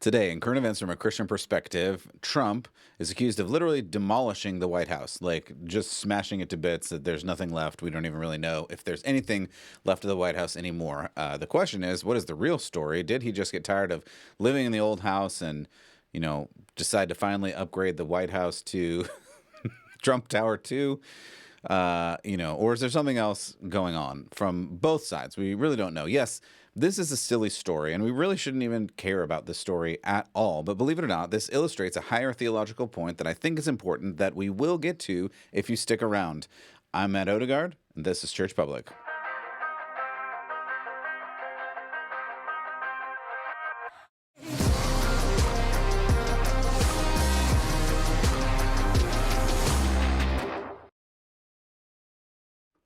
Today, in current events from a Christian perspective, Trump is accused of literally demolishing the White House, like just smashing it to bits, that there's nothing left. We don't even really know if there's anything left of the White House anymore. The question is, what is the real story? Did he just get tired of living in the old house and, decide to finally upgrade the White House to Trump Tower 2? Or is there something else going on from both sides? We really don't know. Yes, this is a silly story, and we really shouldn't even care about this story at all. But believe it or not, this illustrates a higher theological point that I think is important that we will get to if you stick around. I'm Matt Odegaard, and this is Church Public.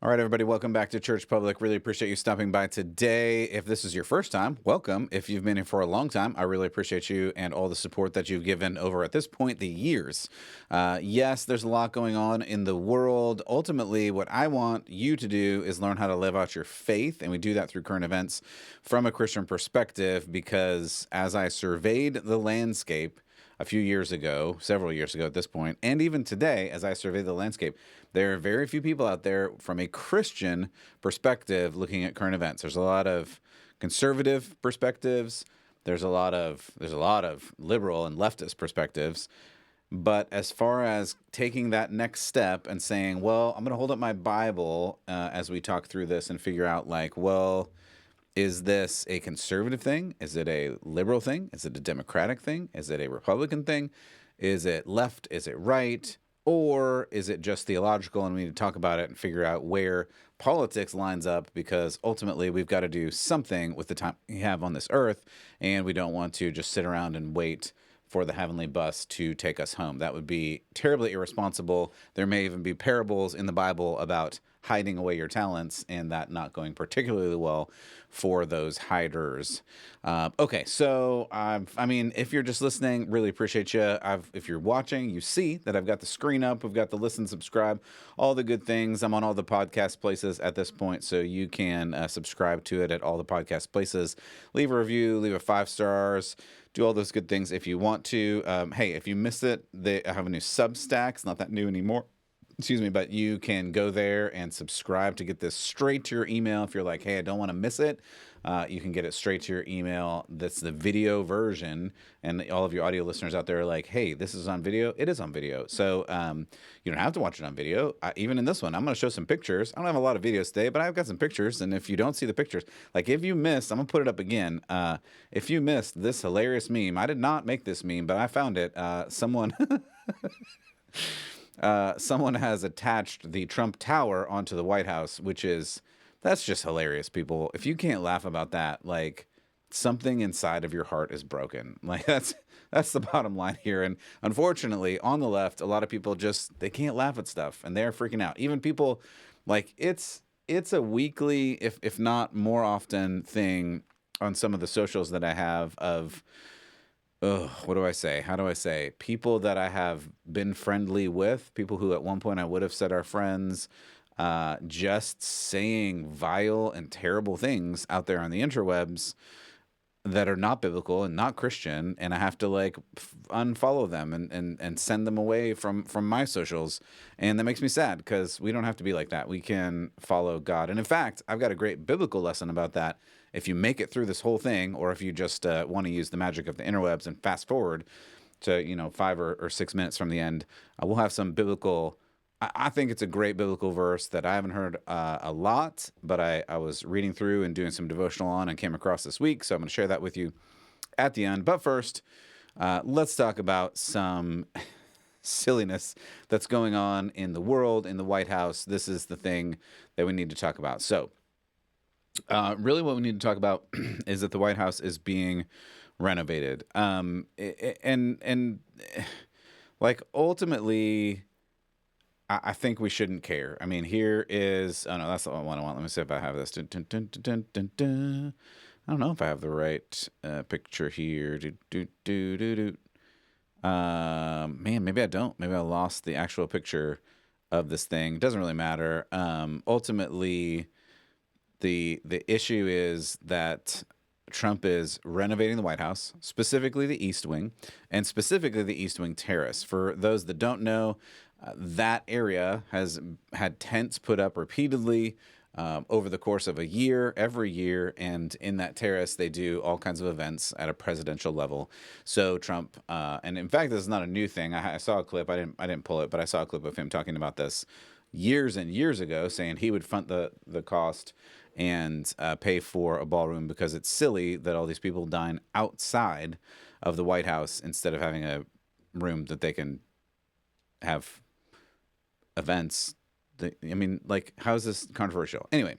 All right, everybody, welcome back to Church Public. Really appreciate you stopping by today. If this is your first time, welcome. If you've been here for a long time, I really appreciate you and all the support that you've given over at this point, the years. Yes, there's a lot going on in the world. Ultimately, what I want you to do is learn how to live out your faith, and we do that through current events from a Christian perspective, because as I surveyed the landscape a few years ago, several years ago at this point, and even today, as I survey the landscape, there are very few people out there from a Christian perspective looking at current events. There's a lot of conservative perspectives. There's a lot of liberal and leftist perspectives. But as far as taking that next step and saying, well, I'm going to hold up my Bible as we talk through this and figure out, is this a conservative thing? Is it a liberal thing? Is it a Democratic thing? Is it a Republican thing? Is it left? Is it right? Or is it just theological, and we need to talk about it and figure out where politics lines up, because ultimately we've got to do something with the time we have on this earth, and we don't want to just sit around and wait for the heavenly bus to take us home. That would be terribly irresponsible. There may even be parables in the Bible about hiding away your talents, and that not going particularly well for those hiders. Okay, so if you're just listening, really appreciate you. If you're watching, you see that I've got the screen up. We've got the listen, subscribe, all the good things. I'm on all the podcast places at this point, so you can subscribe to it at all the podcast places. Leave a review, leave a 5 stars. Do all those good things if you want to. Hey, if you missed it, I have a new Substack. It's not that new anymore. But you can go there and subscribe to get this straight to your email. If you're like, hey, I don't want to miss it, you can get it straight to your email. That's the video version. And all of your audio listeners out there are like, hey, this is on video. It is on video. So you don't have to watch it on video. Even in this one, I'm going to show some pictures. I don't have a lot of videos today, but I've got some pictures. And if you don't see the pictures, if you missed, I'm going to put it up again. If you missed this hilarious meme, I did not make this meme, but I found it. Someone has attached the Trump Tower onto the White House, that's just hilarious, people. If you can't laugh about that, something inside of your heart is broken. That's the bottom line here. And unfortunately, on the left, a lot of people they can't laugh at stuff, and they're freaking out. Even people, it's a weekly, if not more often, thing on some of the socials that I have of, what do I say? How do I say? People that I have been friendly with, people who at one point I would have said are friends, just saying vile and terrible things out there on the interwebs that are not biblical and not Christian, and I have to unfollow them and send them away from my socials. And that makes me sad, because we don't have to be like that. We can follow God. And in fact, I've got a great biblical lesson about that. If you make it through this whole thing, or if you just want to use the magic of the interwebs and fast forward to 5 or 6 minutes from the end, we'll have some biblical. I think it's a great biblical verse that I haven't heard a lot, but I was reading through and doing some devotional on and came across this week, so I'm going to share that with you at the end. But first, let's talk about some silliness that's going on in the world, in the White House. This is the thing that we need to talk about. So, really what we need to talk about is that the White House is being renovated. Ultimately, I think we shouldn't care. I mean, here is... Oh, no, that's the one I want. Let me see if I have this. Dun, dun, dun, dun, dun, dun. I don't know if I have the right picture here. Man, maybe I don't. Maybe I lost the actual picture of this thing. Doesn't really matter. Ultimately, the issue is that Trump is renovating the White House, specifically the East Wing, and specifically the East Wing Terrace. For those that don't know, that area has had tents put up repeatedly over the course of a year, every year, and in that terrace, they do all kinds of events at a presidential level. So Trump, and in fact, this is not a new thing. I saw a clip. I didn't pull it, but I saw a clip of him talking about this years and years ago, saying he would front the cost and pay for a ballroom because it's silly that all these people dine outside of the White House instead of having a room that they can have events. I mean, like, how is this controversial? Anyway,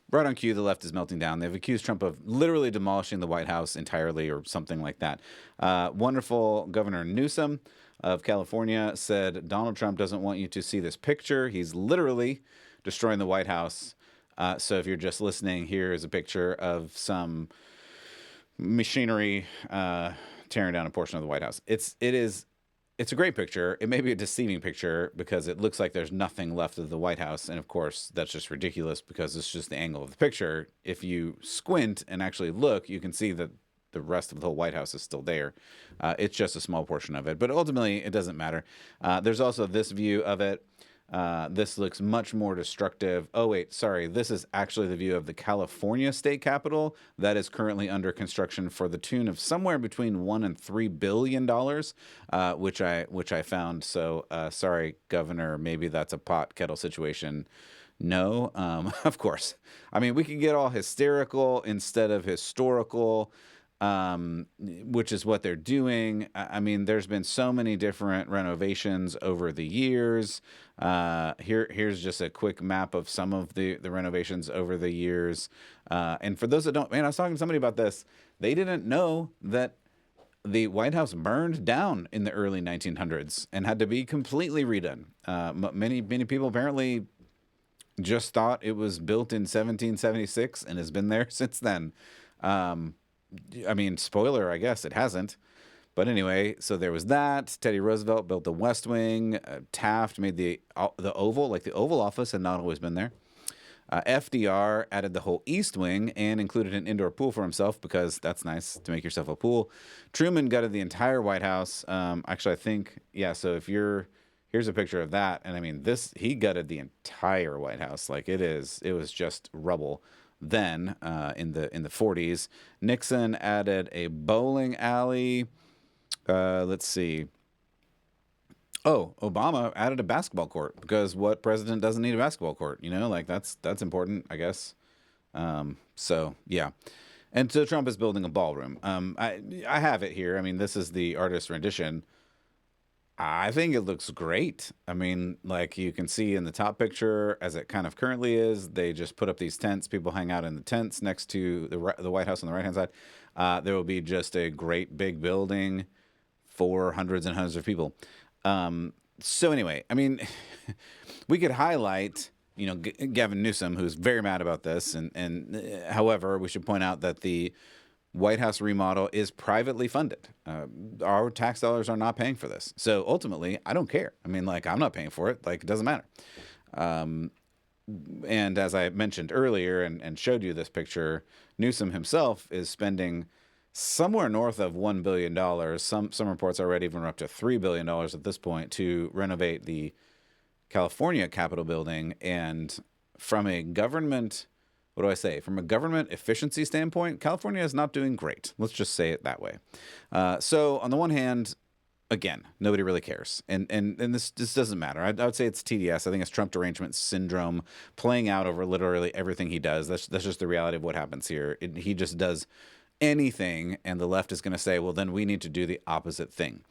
right on cue, the left is melting down. They've accused Trump of literally demolishing the White House entirely or something like that. Wonderful Governor Newsom of California said Donald Trump doesn't want you to see this picture. He's literally destroying the White House. So if you're just listening, here is a picture of some machinery tearing down a portion of the White House. It's a great picture. It may be a deceiving picture because it looks like there's nothing left of the White House. And of course, that's just ridiculous because it's just the angle of the picture. If you squint and actually look, you can see that the rest of the whole White House is still there. It's just a small portion of it. But ultimately, it doesn't matter. There's also this view of it. This looks much more destructive. Oh, wait, sorry. This is actually the view of the California state capitol that is currently under construction for the tune of somewhere between $1 and $3 billion, which I found. So sorry, Governor, maybe that's a pot kettle situation. No, of course. I mean, we can get all hysterical instead of historical. Which is what they're doing. I mean, there's been so many different renovations over the years. Here's just a quick map of some of the renovations over the years. And for those that don't, man, I was talking to somebody about this. They didn't know that the White House burned down in the early 1900s and had to be completely redone. Many people apparently just thought it was built in 1776 and has been there since then. I mean, spoiler, I guess it hasn't. But anyway, so there was that. Teddy Roosevelt built the West Wing. Taft made the Oval, like the Oval Office had not always been there. FDR added the whole East Wing and included an indoor pool for himself because that's nice to make yourself a pool. Truman gutted the entire White House. Actually, I think, yeah, so here's a picture of that. And I mean, he gutted the entire White House. Like it was just rubble. Then in the 40s, Nixon added a bowling alley. Let's see. Oh, Obama added a basketball court because what president doesn't need a basketball court? You know, like that's important, I guess. So yeah, and so Trump is building a ballroom. I have it here. I mean, this is the artist rendition. I think it looks great. I mean, like you can see in the top picture, as it kind of currently is, they just put up these tents. People hang out in the tents next to the White House on the right-hand side. There will be just a great big building for hundreds and hundreds of people. So anyway, I mean, we could highlight, you know, Gavin Newsom, who's very mad about this. And however, we should point out that the White House remodel is privately funded. Our tax dollars are not paying for this. So ultimately, I don't care. I mean, like, I'm not paying for it. Like, it doesn't matter. And as I mentioned earlier and showed you this picture, Newsom himself is spending somewhere north of $1 billion. Some reports already even up to $3 billion at this point to renovate the California Capitol building. And from a government... what do I say? From a government efficiency standpoint, California is not doing great. Let's just say it that way. So on the one hand, again, nobody really cares. And this doesn't matter. I would say it's TDS. I think it's Trump derangement syndrome playing out over literally everything he does. That's just the reality of what happens here. He just does anything, and the left is going to say, well, then we need to do the opposite thing.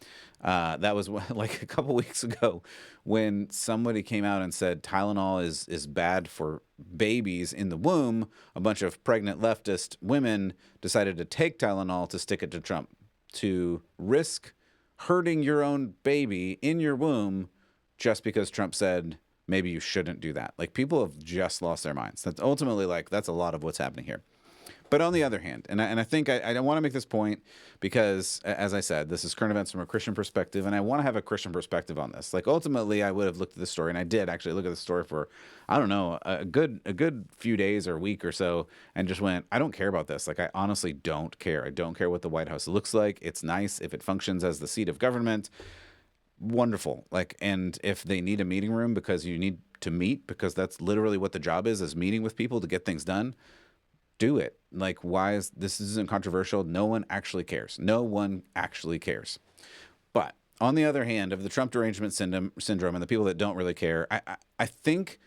That was like a couple weeks ago when somebody came out and said Tylenol is bad for babies in the womb. A bunch of pregnant leftist women decided to take Tylenol to stick it to Trump, to risk hurting your own baby in your womb just because Trump said maybe you shouldn't do that. Like, people have just lost their minds. That's ultimately, like, that's a lot of what's happening here. But on the other hand, and I think I want to make this point because, as I said, this is current events from a Christian perspective, and I want to have a Christian perspective on this. Like, ultimately, I would have looked at the story, and I did actually look at the story for, I don't know, a good few days or a week or so, and just went, I don't care about this. Like, I honestly don't care. I don't care what the White House looks like. It's nice if it functions as the seat of government. Wonderful. Like, and if they need a meeting room because you need to meet, because that's literally what the job is meeting with people to get things done, do it. Like, why is this isn't controversial? No one actually cares. No one actually cares. But on the other hand, of the Trump derangement syndrome and the people that don't really care, I think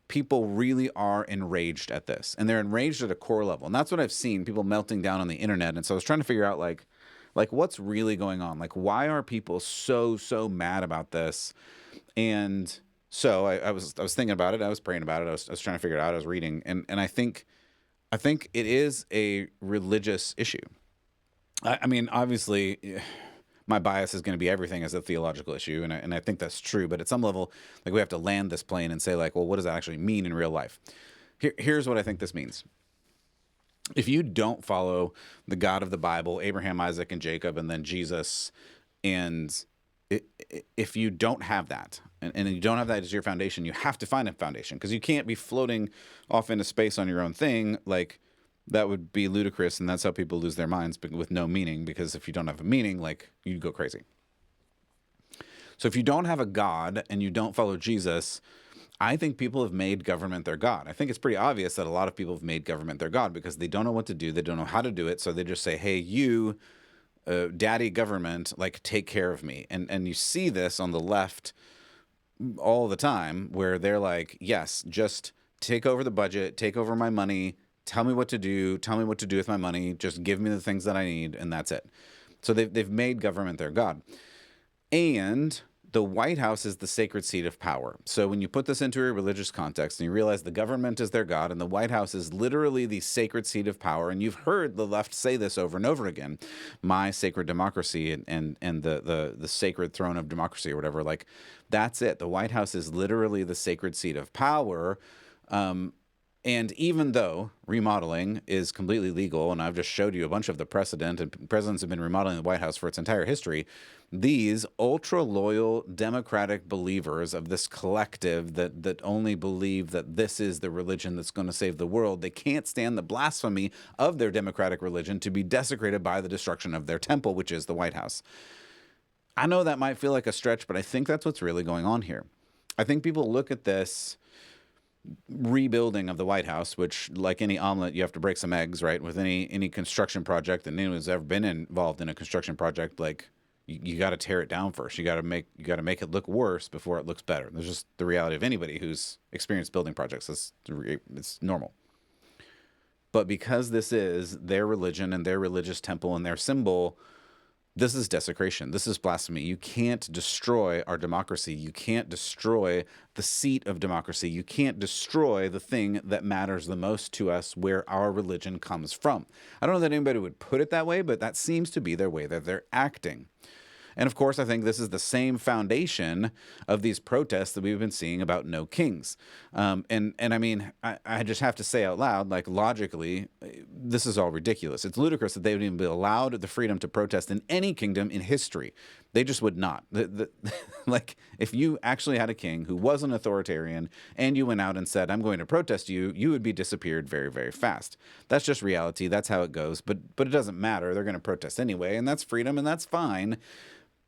people really are enraged at this, and they're enraged at a core level. And that's what I've seen, people melting down on the internet. And so I was trying to figure out like what's really going on? Like, why are people so mad about this? And so I was thinking about it. I was praying about it. I was trying to figure it out. I was reading, and I think it is a religious issue. I mean, obviously, my bias is going to be everything as a theological issue, and I think that's true. But at some level, like, we have to land this plane and say, like, well, what does that actually mean in real life? Here's what I think this means. If you don't follow the God of the Bible, Abraham, Isaac, and Jacob, and then Jesus, and if you don't have that, and you don't have that as your foundation, you have to find a foundation, because you can't be floating off into space on your own thing. Like, that would be ludicrous, and that's how people lose their minds, but with no meaning, because if you don't have a meaning, like, you go crazy. So if you don't have a God and you don't follow Jesus, I think people have made government their God. I think it's pretty obvious that a lot of people have made government their God because they don't know what to do. They don't know how to do it. So they just say, hey, you, daddy government, like, take care of me. And you see this on the left all the time, where they're like, yes, just take over the budget, take over my money, tell me what to do with my money, just give me the things that I need, and that's it. So they've made government their God. And the White House is the sacred seat of power. So when you put this into a religious context and you realize the government is their God and the White House is literally the sacred seat of power, and you've heard the left say this over and over again, my sacred democracy and the sacred throne of democracy or whatever, like, that's it. The White House is literally the sacred seat of power. And even though remodeling is completely legal, and I've just showed you a bunch of the precedent, and presidents have been remodeling the White House for its entire history, these ultra-loyal Democratic believers of this collective that only believe that this is the religion that's going to save the world, they can't stand the blasphemy of their democratic religion to be desecrated by the destruction of their temple, which is the White House. I know that might feel like a stretch, but I think that's what's really going on here. I think people look at this rebuilding of the White House, which, like any omelet, you have to break some eggs, right? With any construction project, and anyone who's ever been involved in a construction project, like, you got to tear it down first. You got to make it look worse before it looks better. There's just the reality of anybody who's experienced building projects. It's normal. But because this is their religion and their religious temple and their symbol, this is desecration. This is blasphemy. You can't destroy our democracy. You can't destroy the seat of democracy. You can't destroy the thing that matters the most to us, where our religion comes from. I don't know that anybody would put it that way, but that seems to be their way that they're acting. And of course, I think this is the same foundation of these protests that we've been seeing about no kings. And I mean, I just have to say out loud, like, logically, this is all ridiculous. It's ludicrous that they would even be allowed the freedom to protest in any kingdom in history. They just would not. Like, if you actually had a king who was an authoritarian and you went out and said, I'm going to protest you, you would be disappeared very, very fast. That's just reality. That's how it goes. But it doesn't matter. They're going to protest anyway, and that's freedom, and that's fine.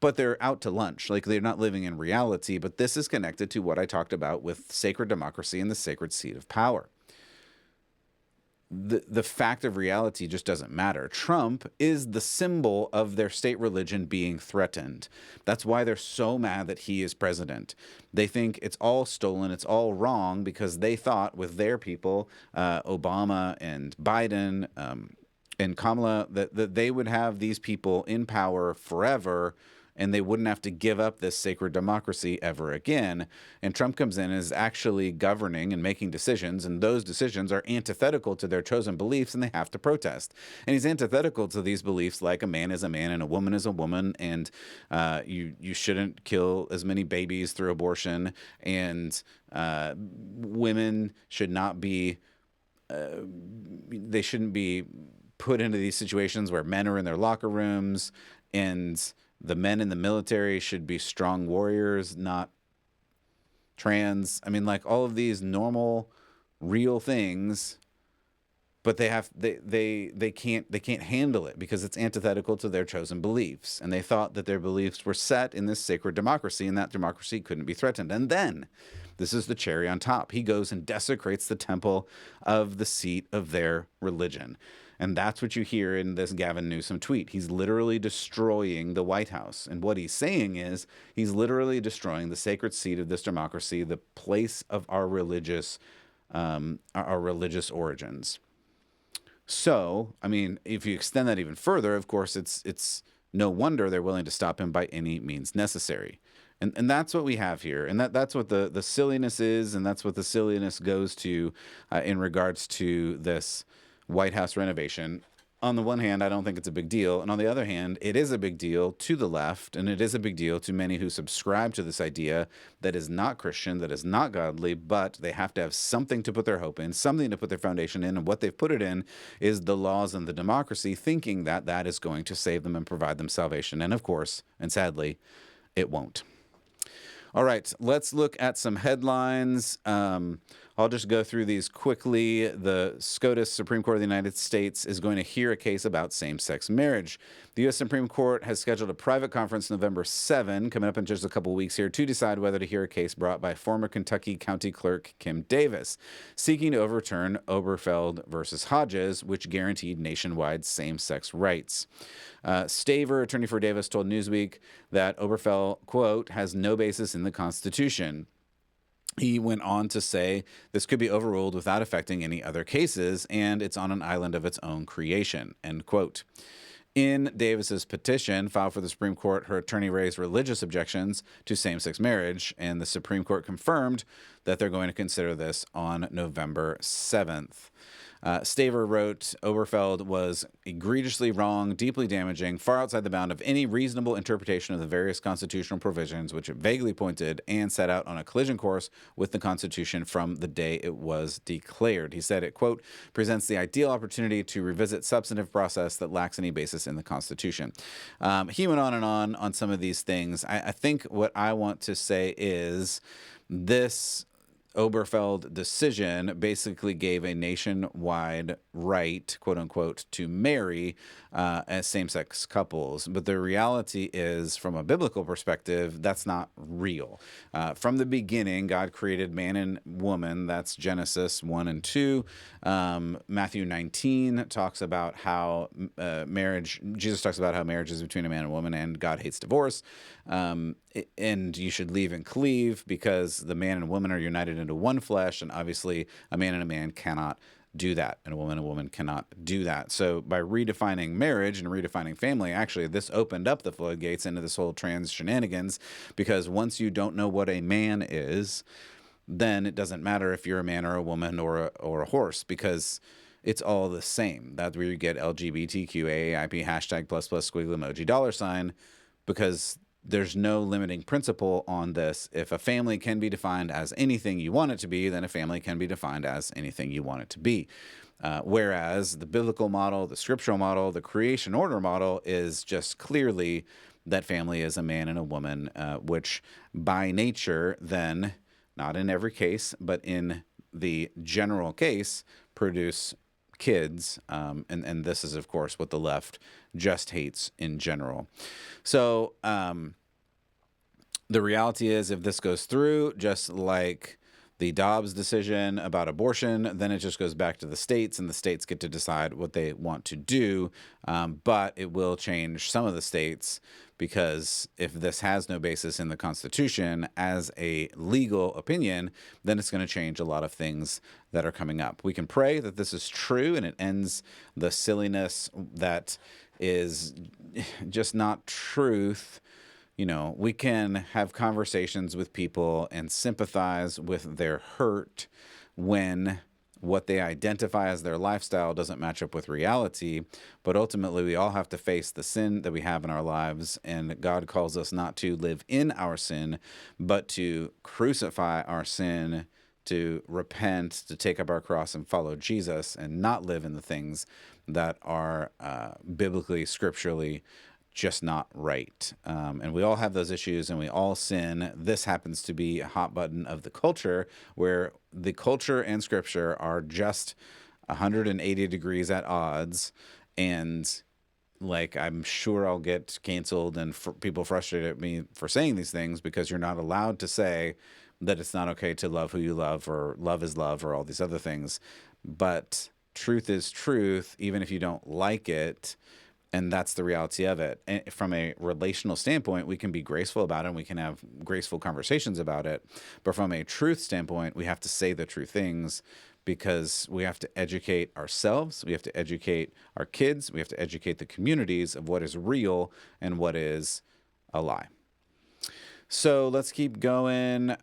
But they're out to lunch. Like, they're not living in reality. But this is connected to what I talked about with sacred democracy and the sacred seat of power. The fact of reality just doesn't matter. Trump is the symbol of their state religion being threatened. That's why they're so mad that he is president. They think it's all stolen, it's all wrong, because they thought with their people, Obama and Biden and Kamala, that they would have these people in power forever, and they wouldn't have to give up this sacred democracy ever again. And Trump comes in and is actually governing and making decisions, and those decisions are antithetical to their chosen beliefs, and they have to protest. And he's antithetical to these beliefs, like a man is a man and a woman is a woman, and you shouldn't kill as many babies through abortion, and women should not be they shouldn't be put into these situations where men are in their locker rooms, and the men in the military should be strong warriors, not trans. I mean, like all of these normal, real things, but they can't handle it because it's antithetical to their chosen beliefs, and they thought that their beliefs were set in this sacred democracy, and that democracy couldn't be threatened. And then, this is the cherry on top, he goes and desecrates the temple of the seat of their religion. And that's what you hear in this Gavin Newsom tweet. He's literally destroying the White House. And what he's saying is he's literally destroying the sacred seat of this democracy, the place of our religious origins. So, I mean, if you extend that even further, of course, it's no wonder they're willing to stop him by any means necessary. And that's what we have here. And that's what the silliness is, and that's what the silliness goes to in regards to this White House renovation. On the one hand, I don't think it's a big deal. And on the other hand, it is a big deal to the left, and it is a big deal to many who subscribe to this idea that is not Christian, that is not godly, but they have to have something to put their hope in, something to put their foundation in, and what they've put it in is the laws and the democracy, thinking that that is going to save them and provide them salvation. And of course, and sadly, it won't. All right, let's look at some headlines. I'll just go through these quickly. The SCOTUS, Supreme Court of the United States, is going to hear a case about same-sex marriage. The U.S. Supreme Court has scheduled a private conference November 7, coming up in just a couple weeks here, to decide whether to hear a case brought by former Kentucky County Clerk Kim Davis, seeking to overturn Obergefell versus Hodges, which guaranteed nationwide same-sex rights. Staver, attorney for Davis, told Newsweek that Obergefell, quote, has no basis in the Constitution. He went on to say this could be overruled without affecting any other cases, and it's on an island of its own creation, end quote. In Davis's petition filed for the Supreme Court, her attorney raised religious objections to same-sex marriage, and the Supreme Court confirmed that they're going to consider this on November 7th. Staver wrote, Obergefell was egregiously wrong, deeply damaging, far outside the bound of any reasonable interpretation of the various constitutional provisions which it vaguely pointed, and set out on a collision course with the Constitution from the day it was declared. He said it, quote, presents the ideal opportunity to revisit substantive process that lacks any basis in the Constitution. He went on some of these things. I think what I want to say is this Obergefell decision basically gave a nationwide right, quote unquote, to marry as same-sex couples. But the reality is, from a biblical perspective, that's not real. From the beginning, God created man and woman. That's Genesis 1 and 2. Matthew 19 talks about how Jesus talks about how marriage is between a man and a woman, and God hates divorce. And you should leave and cleave because the man and woman are united into one flesh, and obviously a man and a man cannot do that, and a woman cannot do that. So by redefining marriage and redefining family, actually this opened up the floodgates into this whole trans shenanigans, because once you don't know what a man is, then it doesn't matter if you're a man or a woman or a horse, because it's all the same. That's where you get LGBTQAAIP hashtag ++ squiggle emoji $, because there's no limiting principle on this. If a family can be defined as anything you want it to be, then a family can be defined as anything you want it to be. Whereas the biblical model, the scriptural model, the creation order model is just clearly that family is a man and a woman, which by nature then, not in every case, but in the general case, produce kids, and this is, of course, what the left just hates in general. So the reality is, if this goes through, just like the Dobbs decision about abortion, then it just goes back to the states, and the states get to decide what they want to do. But it will change some of the states, because if this has no basis in the Constitution as a legal opinion, then it's going to change a lot of things that are coming up. We can pray that this is true and it ends the silliness that is just not truth. You know, we can have conversations with people and sympathize with their hurt when what they identify as their lifestyle doesn't match up with reality. But ultimately, we all have to face the sin that we have in our lives, and God calls us not to live in our sin, but to crucify our sin to repent, to take up our cross and follow Jesus and not live in the things that are biblically, scripturally just not right. And we all have those issues and we all sin. This happens to be a hot button of the culture where the culture and scripture are just 180 degrees at odds. And like, I'm sure I'll get canceled and people frustrated at me for saying these things because you're not allowed to say that it's not okay to love who you love or love is love or all these other things. But truth is truth, even if you don't like it. And that's the reality of it. And from a relational standpoint, we can be graceful about it and we can have graceful conversations about it. But from a truth standpoint, we have to say the true things because we have to educate ourselves. We have to educate our kids. We have to educate the communities of what is real and what is a lie. So let's keep going.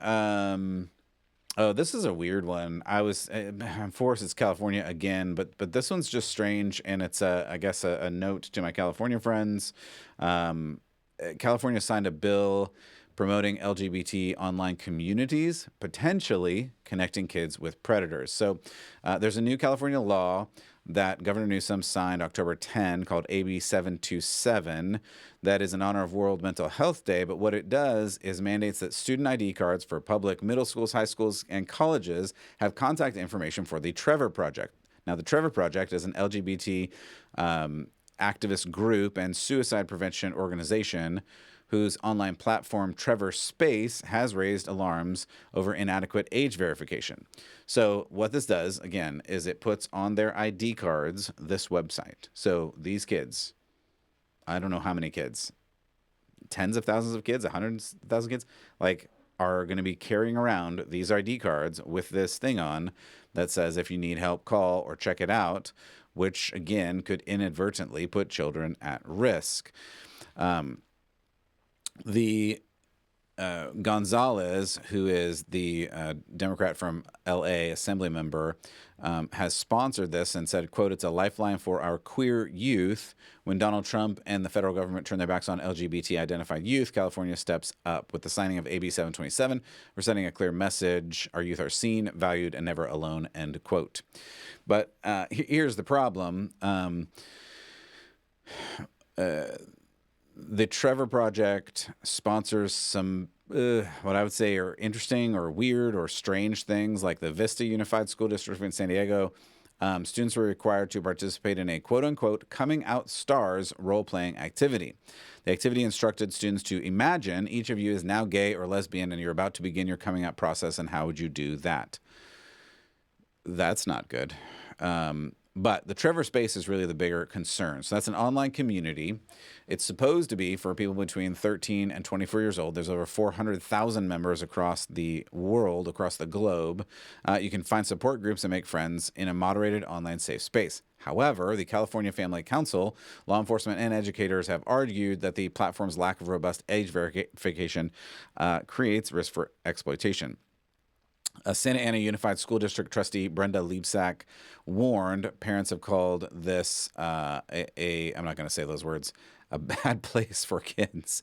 Oh, this is a weird one. I'm forced it's California again, but this one's just strange, and it's I guess a note to my California friends. California signed a bill promoting LGBT online communities, potentially connecting kids with predators. So there's a new California law that Governor Newsom signed October 10 called AB 727 that is in honor of World Mental Health Day. But what it does is mandates that student ID cards for public middle schools, high schools, and colleges have contact information for the Trevor Project. Now, the Trevor Project is an LGBT activist group and suicide prevention organization whose online platform, Trevor Space, has raised alarms over inadequate age verification. So what this does, again, is it puts on their ID cards this website. So these kids, I don't know how many kids, tens of thousands of kids, hundreds of thousands of kids, like, are going to be carrying around these ID cards with this thing on that says if you need help, call or check it out, which, again, could inadvertently put children at risk. The Gonzalez, who is the Democrat from L.A. assembly member, has sponsored this and said, quote, "It's a lifeline for our queer youth. When Donald Trump and the federal government turn their backs on LGBT-identified youth, California steps up with the signing of AB 727. We're sending a clear message. Our youth are seen, valued, and never alone," end quote. But here's the problem. The Trevor Project sponsors some, what I would say are interesting or weird or strange things, like the Vista Unified School District in San Diego. Students were required to participate in a quote-unquote coming out stars role-playing activity. The activity instructed students to imagine each of you is now gay or lesbian and you're about to begin your coming out process, and how would you do that? That's not good. But the Trevor Space is really the bigger concern. So that's an online community. It's supposed to be for people between 13 and 24 years old. There's over 400,000 members across the world, across the globe. You can find support groups and make friends in a moderated online safe space. However, the California Family Council, law enforcement, and educators have argued that the platform's lack of robust age verification creates risk for exploitation. Santa Ana Unified School District trustee Brenda Liebsack warned parents have called this I'm not going to say those words, a bad place for kids.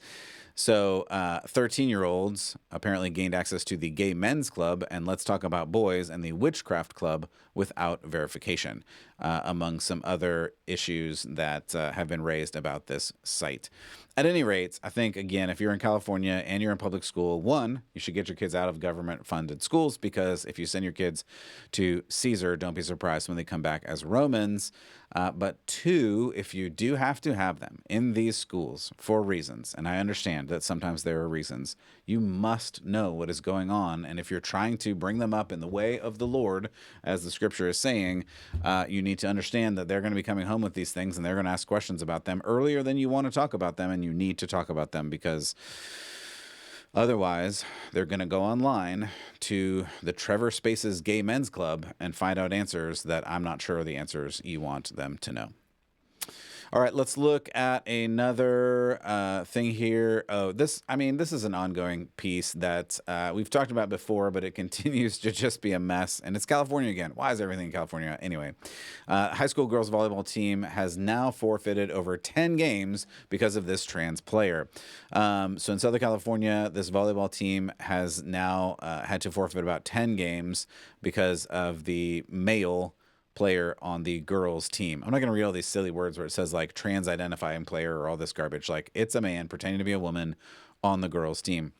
So 13-year-olds apparently gained access to the Gay Men's Club and Let's Talk About Boys and the Witchcraft Club without verification, among some other issues that have been raised about this site. At any rate, I think, again, if you're in California and you're in public school, one, you should get your kids out of government-funded schools, because if you send your kids to Caesar, don't be surprised when they come back as Romans. But two, if you do have to have them in these schools for reasons, and I understand that sometimes there are reasons, you must know what is going on. And if you're trying to bring them up in the way of the Lord, as the scripture is saying, you need to understand that they're going to be coming home with these things and they're going to ask questions about them earlier than you want to talk about them. And you need to talk about them, because otherwise they're going to go online to the Trevor Spaces Gay Men's Club and find out answers that I'm not sure are the answers you want them to know. All right, let's look at another thing here. Oh, this is an ongoing piece that we've talked about before, but it continues to just be a mess. And it's California again. Why is everything in California? Anyway, high school girls volleyball team has now forfeited over 10 games because of this trans player. So in Southern California, this volleyball team has now had to forfeit about 10 games because of the male player on the girls team. I'm not going to read all these silly words where it says like trans identifying player or all this garbage. Like, it's a man pretending to be a woman on the girls team.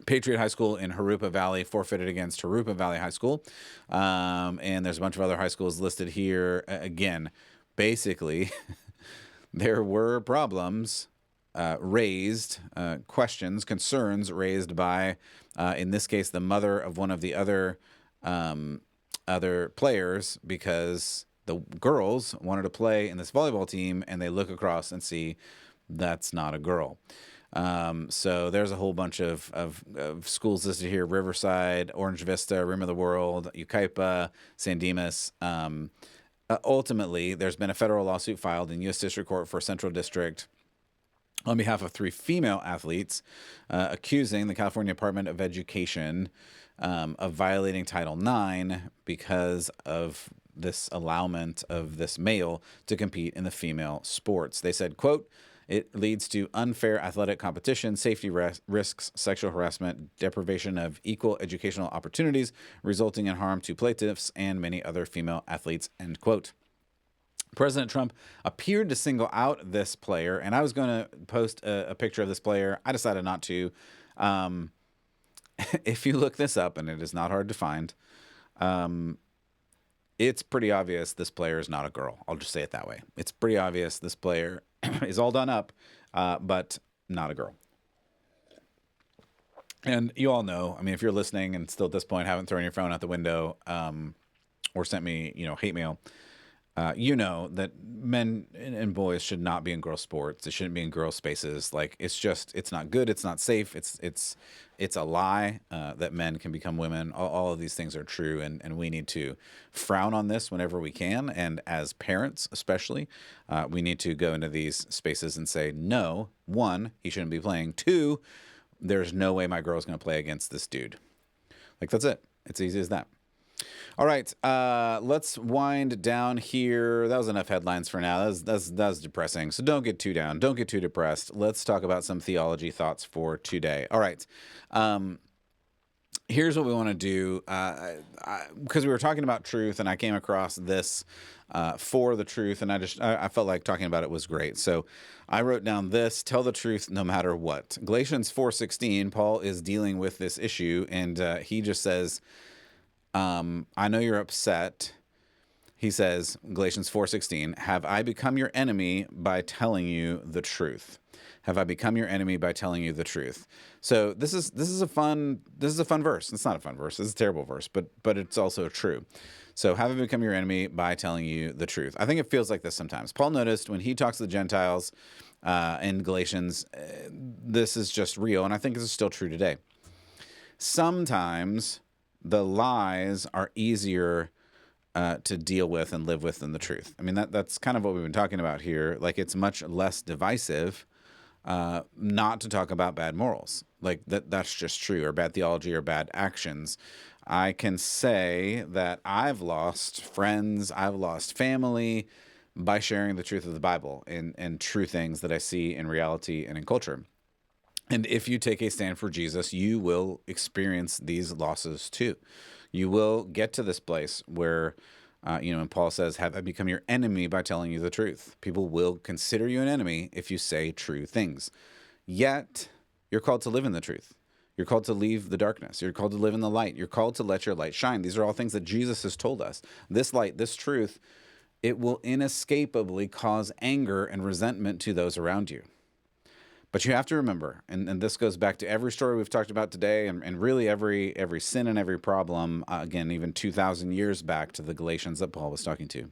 Patriot High School in Jurupa Valley forfeited against Jurupa Valley High School. And there's a bunch of other high schools listed here. Again, basically, there were problems raised, questions, concerns raised by, in this case, the mother of one of the other players, because the girls wanted to play in this volleyball team and they look across and see that's not a girl. So there's a whole bunch of schools listed here: Riverside, Orange Vista, Rim of the World, Yucaipa, San Dimas. Ultimately, there's been a federal lawsuit filed in U.S. District Court for Central District on behalf of 3 female athletes, accusing the California Department of Education of violating Title IX because of this allowment of this male to compete in the female sports. They said, quote, "It leads to unfair athletic competition, safety risks, sexual harassment, deprivation of equal educational opportunities, resulting in harm to plaintiffs and many other female athletes," end quote. President Trump appeared to single out this player, and I was going to post a picture of this player. I decided not to. If you look this up, and it is not hard to find, it's pretty obvious this player is not a girl. I'll just say it that way. It's pretty obvious this player is all done up, but not a girl. And you all know, I mean, if you're listening and still at this point haven't thrown your phone out the window or sent me, hate mail, you know that men and boys should not be in girl sports. They shouldn't be in girl spaces. Like, it's not good. It's not safe. It's a lie that men can become women. All of these things are true, and we need to frown on this whenever we can. And as parents, especially, we need to go into these spaces and say, no, 1, he shouldn't be playing. 2, there's no way my girl's going to play against this dude. Like, that's it. It's easy as that. All right, let's wind down here. That was enough headlines for now. That was depressing. So don't get too down. Don't get too depressed. Let's talk about some theology thoughts for today. All right. Here's what we want to do. Because we were talking about truth, and I came across this for the truth, and I felt like talking about it was great. So I wrote down this: tell the truth no matter what. Galatians 4:16, Paul is dealing with this issue, and he just says, I know you're upset. He says, Galatians 4:16, "Have I become your enemy by telling you the truth?" Have I become your enemy by telling you the truth? So this is a fun verse. It's not a fun verse. It's a terrible verse, but it's also true. So have I become your enemy by telling you the truth? I think it feels like this sometimes. Paul noticed when he talks to the Gentiles in Galatians, this is just real, and I think this is still true today. Sometimes the lies are easier to deal with and live with than the truth. I mean, that's kind of what we've been talking about here. Like, it's much less divisive not to talk about bad morals. Like, that's just true, or bad theology or bad actions. I can say that I've lost friends, I've lost family by sharing the truth of the Bible and true things that I see in reality and in culture. And if you take a stand for Jesus, you will experience these losses too. You will get to this place where, and Paul says, have I become your enemy by telling you the truth? People will consider you an enemy if you say true things. Yet, you're called to live in the truth. You're called to leave the darkness. You're called to live in the light. You're called to let your light shine. These are all things that Jesus has told us. This light, this truth, it will inescapably cause anger and resentment to those around you. But you have to remember, and this goes back to every story we've talked about today, and really every sin and every problem, again, even 2,000 years back to the Galatians that Paul was talking to.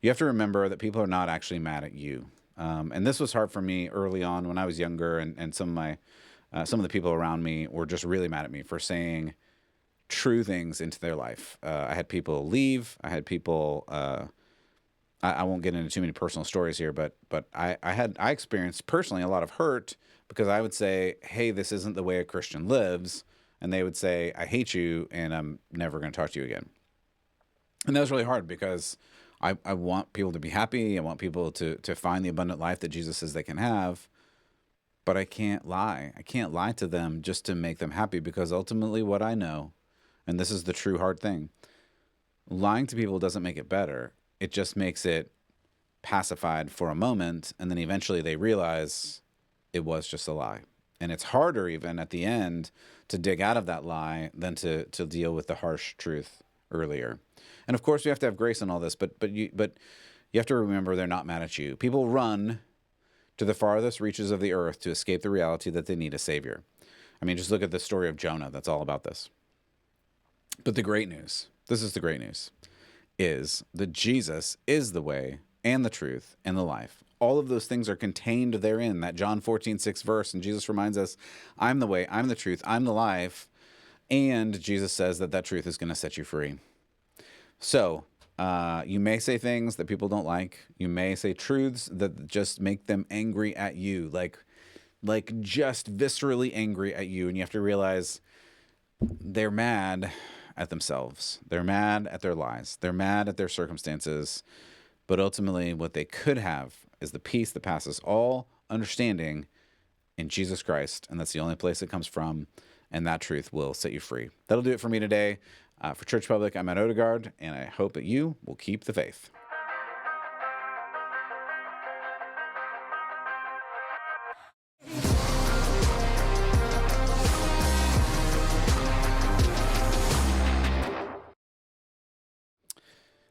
You have to remember that people are not actually mad at you. And this was hard for me early on when I was younger, and some of the people around me were just really mad at me for saying true things into their life. I had people leave. I had people I won't get into too many personal stories here, but I experienced personally a lot of hurt because I would say, hey, this isn't the way a Christian lives. And they would say, I hate you and I'm never going to talk to you again. And that was really hard because I want people to be happy. I want people to find the abundant life that Jesus says they can have. But I can't lie. I can't lie to them just to make them happy, because ultimately what I know, and this is the true hard thing, lying to people doesn't make it better. It just makes it pacified for a moment, and then eventually they realize it was just a lie. And it's harder even at the end to dig out of that lie than to deal with the harsh truth earlier. And of course, we have to have grace in all this, but you have to remember they're not mad at you. People run to the farthest reaches of the earth to escape the reality that they need a savior. I mean, just look at the story of Jonah. That's all about this. But the great news, this is the great news, is that Jesus is the way and the truth and the life. All of those things are contained therein, that John 14:6 verse. And Jesus reminds us, I'm the way, I'm the truth, I'm the life. And Jesus says that truth is going to set you free. So you may say things that people don't like. You may say truths that just make them angry at you, like just viscerally angry at you. And you have to realize they're mad at themselves. They're mad at their lies. They're mad at their circumstances. But ultimately, what they could have is the peace that passes all understanding in Jesus Christ. And that's the only place it comes from. And that truth will set you free. That'll do it for me today. For Church Public, I'm Matt Odegaard, and I hope that you will keep the faith.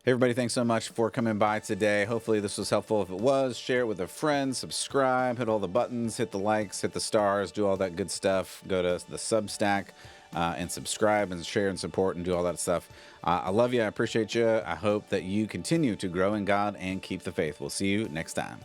Hey everybody, thanks so much for coming by today. Hopefully this was helpful. If it was, share it with a friend, subscribe, hit all the buttons, hit the likes, hit the stars, do all that good stuff. Go to the Substack and subscribe and share and support and do all that stuff. I love you. I appreciate you. I hope that you continue to grow in God and keep the faith. We'll see you next time.